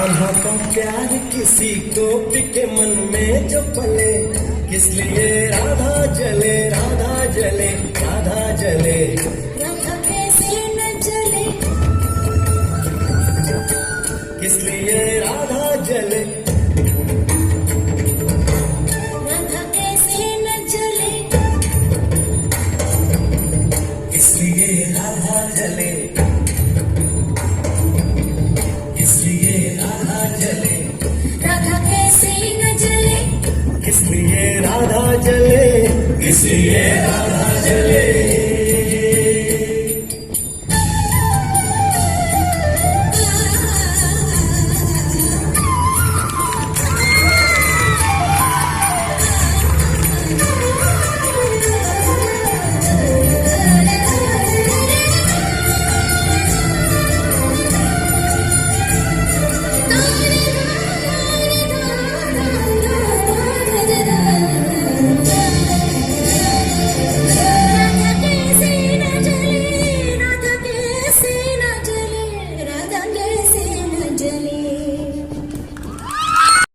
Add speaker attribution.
Speaker 1: कान्हा का प्यार किसी गोपी के मन में जो पले, किस लिए राधा जले राधा जले राधा जले।
Speaker 2: राधा कैसे न जले,
Speaker 1: किस लिए राधा जले,
Speaker 2: राधा कैसे न जले,
Speaker 1: इसलिए राधा जले, इसलिए राधा जले,
Speaker 2: राधा कैसे न जले,
Speaker 1: इसलिए राधा जले, इसलिए